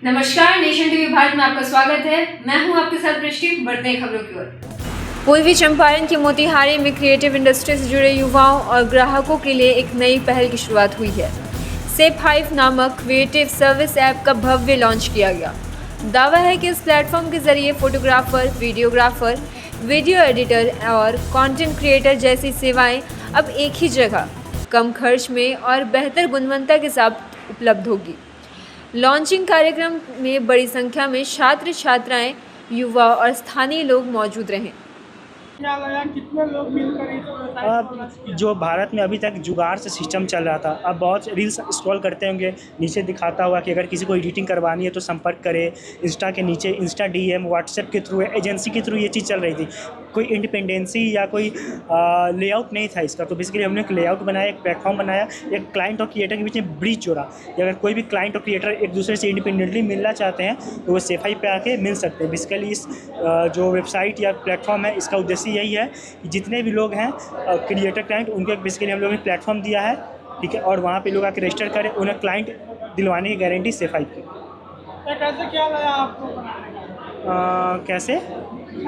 नमस्कार, nation TV Bharat में आपका स्वागत है। मैं हूं आपके साथ दृष्टि। बढ़ते हैं खबरों की ओर। पूर्वी चंपारण के मोतिहारी में क्रिएटिव इंडस्ट्री से जुड़े युवाओं और ग्राहकों के लिए एक नई पहल की शुरुआत हुई है। सेफ5 नामक क्रिएटिव सर्विस ऐप का भव्य लॉन्च किया गया। दावा है कि इस प्लेटफॉर्म के जरिए फोटोग्राफर, वीडियोग्राफर, वीडियो एडिटर और कंटेंट क्रिएटर जैसी सेवाएं अब एक ही जगह, कम खर्च में और बेहतर गुणवत्ता के साथ उपलब्ध होगी। लॉन्चिंग कार्यक्रम में बड़ी संख्या में छात्र छात्राएं, युवा और स्थानीय लोग मौजूद रहे। क्या लगा कितने लोग मिलकर इस व्यवसाय को लॉन्च किया? जो भारत में अभी तक जुगाड़ से सिस्टम चल रहा था, अब बहुत रील्स स्क्रॉल करते होंगे, नीचे दिखाता हुआ कि अगर किसी को एडिटिंग करवानी है तो संपर्क करें। इंस्टा के नीचे इंस्टा डीएम, व्हाट्सएप के थ्रू, एजेंसी के थ्रू ये चीज़ चल रही थी। कोई इंडिपेंडेंसी या कोई लेआउट नहीं था इसका। तो बेसिकली हमने एक लेआउट बनाया, एक प्लेटफॉर्म बनाया, एक क्लाइंट और क्रिएटर के बीच में ब्रिज जोड़ा। अगर कोई भी क्लाइंट और क्रिएटर एक दूसरे से इंडिपेंडेंटली मिलना चाहते हैं तो वो सेफ5 पे आके मिल सकते हैं। बेसिकली इस जो वेबसाइट या प्लेटफॉर्म है, इसका उद्देश्य यही है कि जितने भी लोग हैं क्रिएटर क्लाइंट, उनको बेसिकली हम लोगों ने प्लेटफॉर्म दिया है, ठीक है, और वहाँ पे लोग आके रजिस्टर करें, उन्हें क्लाइंट दिलवाने की गारंटी सेफ5 की। तो कैसे ख्याल आया आपको बनाने का? कैसे?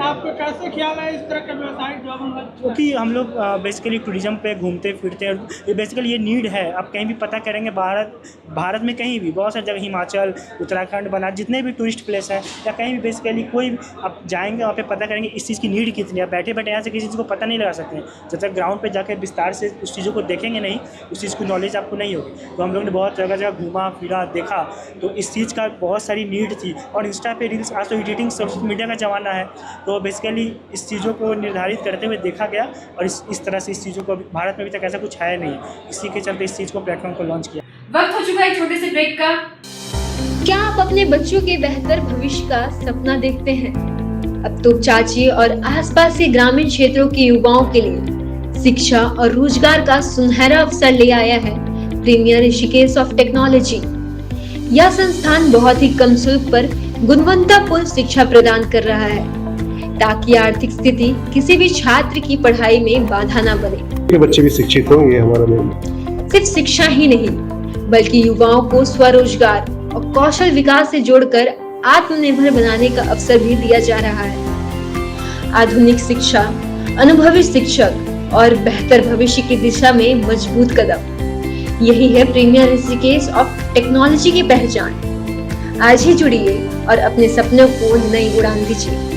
आपको कैसे ख्याल आया इस तरह का व्यवसाय जो हम लोग? क्योंकि हम लोग बेसिकली टूरिज़्म पे घूमते फिरते हैं, ये बेसिकली ये नीड है। आप कहीं भी पता करेंगे, भारत में कहीं भी बहुत सारी जगह, हिमाचल, उत्तराखंड, बनारस, जितने भी टूरिस्ट प्लेस हैं या कहीं भी बेसिकली कोई भी आप जाएंगे वहाँ पे पता करेंगे इस चीज़ की नीड कितनी है। बैठे बैठे यहाँ से किसी चीज़ को पता नहीं लगा सकते हैं जब तक ग्राउंड पे जाकर विस्तार से उस चीज़ों को देखेंगे नहीं, उस चीज़ की नॉलेज आपको नहीं होगी। तो हम लोग ने बहुत जगह जगह घूमा फिरा, देखा, तो इस चीज़ का बहुत सारी नीड थी। और इंस्टा पे रील्स, आज तो एडिटिंग सोशल मीडिया का ज़माना है, तो बेसिकली इस चीज़ों को निर्धारित करते हुए देखा गया और इस तरह से इस चीज़ों को भारत में अभी तक ऐसा कुछ है नहीं, इसी के चलते इस चीज़ को प्लेटफॉर्म को लॉन्च किया। वक्त हो चुका है छोटे से ब्रेक का। क्या आप अपने बच्चों के बेहतर भविष्य का सपना देखते हैं? अब तो चाची और आसपास के ग्रामीण क्षेत्रों के युवाओं के लिए शिक्षा और रोजगार का सुनहरा अवसर ले आया है प्रीमियर ऋषिकेश ऑफ टेक्नोलॉजी। यह संस्थान बहुत ही कम शुल्क पर गुणवत्तापूर्ण शिक्षा प्रदान कर रहा है ताकि आर्थिक स्थिति किसी भी छात्र की पढ़ाई में बाधा न बने। ये बच्चे भी शिक्षित हों, ये हमारा मेन। सिर्फ शिक्षा ही नहीं, बल्कि युवाओं को स्वरोजगार और कौशल विकास से जोड़कर आत्मनिर्भर बनाने का अवसर भी दिया जा रहा है। आधुनिक शिक्षा, अनुभवी शिक्षक और बेहतर भविष्य की दिशा में मजबूत कदम, यही है प्रीमियर ऋषिकेश ऑफ टेक्नोलॉजी की पहचान। आज ही जुड़िए और अपने सपनों को नई उड़ान दीजिए।